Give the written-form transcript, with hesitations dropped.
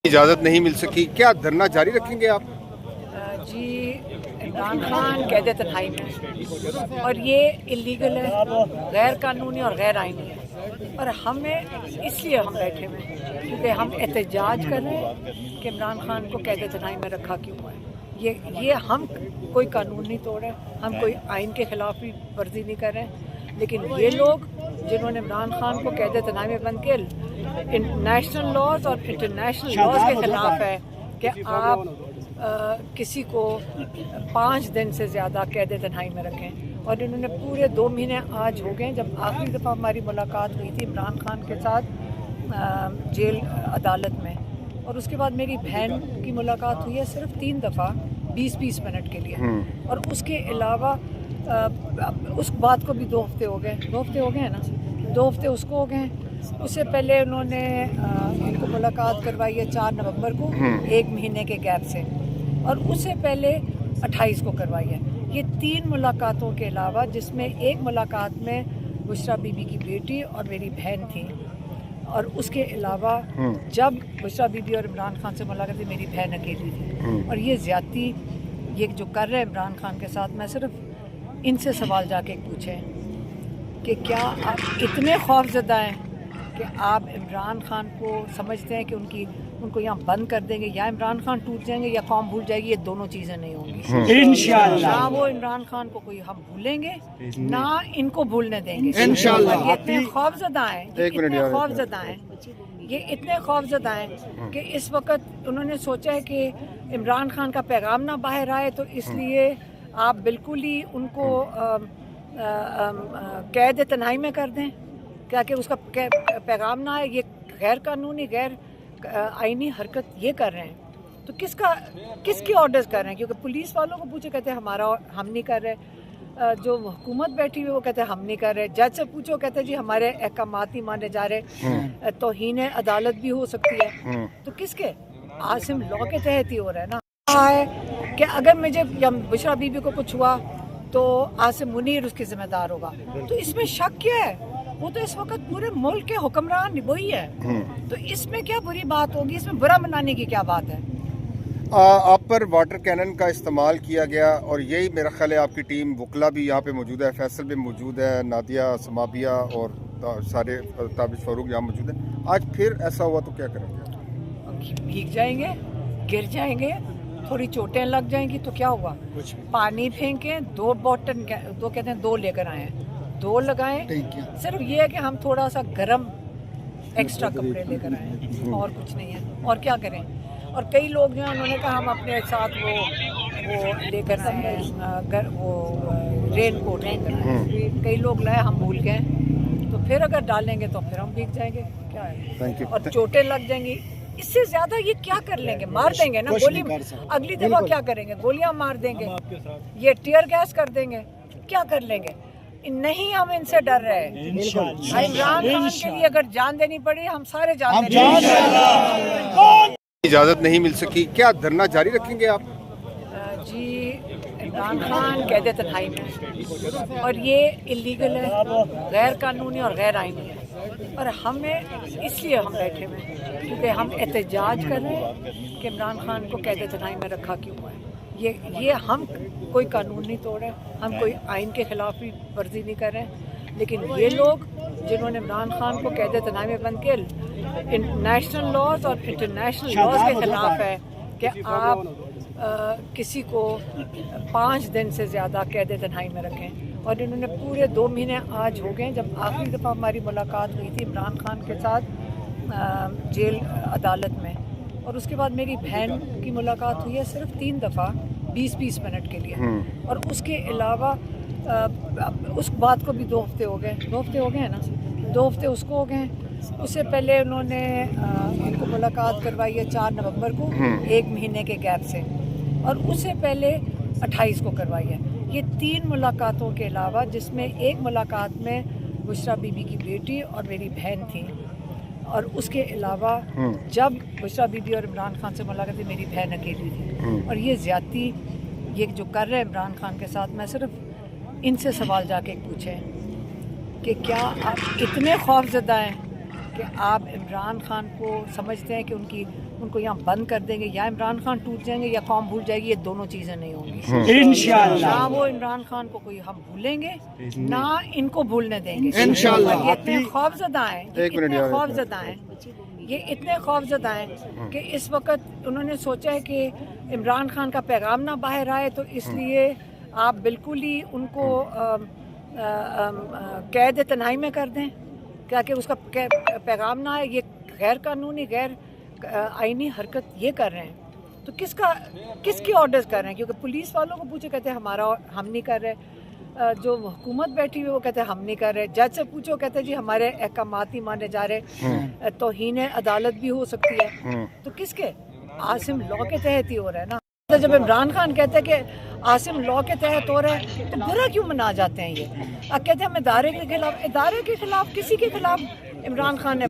इजाज़त नहीं मिल सकी, क्या धरना जारी रखेंगे आप? जी, इमरान खान कैद तन्हाई में और ये इलीगल है, गैर कानूनी और गैर आइनी है। और हमें इसलिए हम बैठे हुए हैं क्योंकि हम एहतजाज कर रहे हैं कि इमरान खान को कैद तन्हाई में रखा क्यों है। ये हम कोई कानून नहीं तोड़ रहे, हम कोई आइन के खिलाफ भी वर्जी नहीं कर रहे हैं, लेकिन ये लोग जिन्होंने इमरान खान को कैद तन्हाई में बंद किया, नेशनल लॉज और इंटरनेशनल लॉज के खिलाफ है कि आप किसी को 5 दिन से ज़्यादा कैद तन्हाई में रखें। और इन्होंने पूरे 2 महीने आज हो गए जब आखिरी दफ़ा हमारी मुलाकात हुई थी इमरान खान के साथ जेल अदालत में, और उसके बाद मेरी बहन की मुलाकात हुई है सिर्फ 3 दफ़ा 20-20 मिनट के लिए। और उसके अलावा उस बात को भी 2 हफ्ते हो गए, 2 हफ्ते हो गए हैं ना, 2 हफ्ते उसको हो गए। उससे पहले उन्होंने इनको मुलाकात करवाई है 4 नवंबर को 1 महीने के गैप से, और उससे पहले 28 को करवाई है। ये 3 मुलाकातों के अलावा, जिसमें एक मुलाकात में बुशरा बीबी की बेटी और मेरी बहन थी, और उसके अलावा जब बुशरा बीबी और इमरान खान से मुलाकात थी मेरी बहन अकेली थी। और ये ज़्यादती ये जो कर रहे हैं इमरान खान के साथ, मैं सिर्फ इनसे सवाल जाके पूछें कि क्या आप इतने खौफज़दा हैं कि आप इमरान खान को समझते हैं कि उनको यहाँ बंद कर देंगे, या इमरान खान टूट जाएंगे या कौम भूल जाएगी? ये दोनों चीज़ें नहीं होंगी इंशाअल्लाह। ना वो इमरान खान को कोई हम भूलेंगे, ना इनको भूलने देंगे इंशाअल्लाह। ये इतने खौफज़दा हैं, ये इतने खौफज़दा हैं कि इस वक्त उन्होंने सोचा है कि इमरान खान का पैगाम ना बाहर आए, तो इसलिए आप बिल्कुल ही उनको कैद तन्हाई में कर दें, क्या कि उसका पैगाम ना आए। ये गैर कानूनी गैर आइनी हरकत ये कर रहे हैं, तो किसकी ऑर्डर्स कर रहे हैं? क्योंकि पुलिस वालों को पूछो, कहते हैं हम नहीं कर रहे। जो हुकूमत बैठी हुई वो कहते हैं हम नहीं कर रहे। जज से पूछो, कहते हैं जी हमारे अहकामात नहीं माने जा रहे, तौहीन अदालत भी हो सकती है। तो किसके? आसिम लॉ के तहत ही हो रहा है ना। है कि अगर मुझे या बुशरा बीबी को कुछ हुआ तो आसिम मुनीर उसकी जिम्मेदार होगा, तो इसमें शक क्या है? वो तो इस वक्त पूरे मुल्क के हुक्मरान वही है, तो इसमें क्या बुरी बात होगी? इसमें बुरा मनाने की क्या बात है? आप पर वाटर कैनन का इस्तेमाल किया गया, और यही मेरा ख्याल है आपकी टीम वकला भी यहाँ पे मौजूद है, फैसल भी मौजूद है, नादिया समाबिया और सारे ताबिश फारूक यहाँ मौजूद है। आज फिर ऐसा हुआ तो क्या करेंगे? भीग जाएंगे, गिर जाएंगे, थोड़ी चोटें लग जाएंगी तो क्या हुआ? पानी फेंकें, 2 बॉटल, 2 कहते हैं 2 लेकर आए हैं, 2 लगाएं। सिर्फ ये है कि हम थोड़ा सा गर्म एक्स्ट्रा कपड़े लेकर आए हैं, और कुछ नहीं है। और क्या करें? और कई लोग जो हैं उन्होंने कहा हम अपने साथ वो लेकर आए हैं, वो रेन कोट लेकर आए हैं। कई लोग लाए, हम भूल गए, तो फिर अगर डालेंगे तो फिर हम भीग जाएंगे। क्या है? और चोटें लग जाएंगी। इससे ज्यादा ये क्या कर लेंगे? मार देंगे ना गोली। अगली दफा क्या करेंगे? गोलियां मार देंगे, ये टीयर गैस कर देंगे, क्या कर लेंगे? नहीं, हम इनसे डर रहे हैं। इमरान खान के लिए अगर जान देनी पड़ी, हम सारे जान देंगे। इजाज़त नहीं मिल सकी, क्या धरना जारी रखेंगे आप? जी, इमरान खान कैद तन्हाई में और ये इलीगल है, गैर कानूनी और गैर आइनी है। और हमें इसलिए हम बैठे हुए हैं क्योंकि हम एहतजाज कर रहे हैं कि इमरान खान को कैद तन्हाई में रखा क्यों है। ये हम कोई कानून नहीं तोड़ रहे, हम कोई आइन के खिलाफ भी वर्जी नहीं कर रहे हैं, लेकिन ये लोग जिन्होंने इमरान खान को कैद तन्हाई में बंद किया, नेशनल लॉज और इंटरनेशनल लॉज के खिलाफ है कि आप किसी को 5 दिन से ज़्यादा कैद तन्हाई में रखें। और इन्होंने पूरे 2 महीने आज हो गए जब आखिरी दफ़ा हमारी मुलाकात हुई थी इमरान खान के साथ जेल अदालत में, और उसके बाद मेरी बहन की मुलाकात हुई है सिर्फ 3 दफ़ा 20-20 मिनट के लिए। और उसके अलावा उस बात को भी 2 हफ्ते हो गए, 2 हफ्ते हो गए हैं ना, 2 हफ्ते उसको हो गए। उससे पहले उन्होंने इनको मुलाकात करवाई है 4 नवंबर को 1 महीने के गैप से, और उससे पहले 28 को करवाई है। ये 3 मुलाकातों के अलावा, जिसमें एक मुलाकात में बुशरा बीबी की बेटी और मेरी बहन थी, और उसके अलावा जब बुशरा बीबी और इमरान खान से मुलाकात थी मेरी बहन अकेली थी। और ये ज़्यादती ये जो कर रहे हैं इमरान खान के साथ, मैं सिर्फ इनसे सवाल जाके पूछें कि क्या आप इतने खौफज़दा हैं कि आप इमरान खान को समझते हैं कि ان کو یہاں بند کر دیں گے، یا عمران خان ٹوٹ جائیں گے یا قوم بھول جائے گی. یہ دونوں چیزیں نہیں ہوں گی انشاءاللہ. نہ وہ عمران خان کو کوئی ہم بھولیں گے نہ ان کو بھولنے دیں گے. انشاءاللہ. یہ اتنے خوفزدہ ہیں، یہ اتنے خوفزدہ ہیں کہ اس وقت انہوں نے سوچا ہے کہ عمران خان کا پیغام نہ باہر آئے، تو اس لیے آپ بالکل ہی ان کو قید تنہائی میں کر دیں کہ اس کا پیغام نہ آئے. یہ غیر قانونی غیر آئینی حرکت یہ کر رہے ہیں، تو کس کی آرڈرز کر رہے ہیں؟ کیونکہ پولیس والوں کو پوچھو کہتے ہیں ہم نہیں کر رہے، جو حکومت بیٹھی ہوئی وہ کہتے ہیں ہم نہیں کر رہے، جج سے پوچھو کہتے ہیں جی ہمارے احکامات نہیں مانے جا رہے، توہین عدالت بھی ہو سکتی ہے. تو کس کے؟ عاصم لا کے تحت ہی ہو رہا ہے نا. جب عمران خان کہتے ہیں کہ عاصم لا کے تحت ہو رہا ہے تو برا کیوں منا جاتے ہیں؟ یہ اب کہتے ہیں ہم ادارے کے خلاف کسی کے خلاف عمران خان نے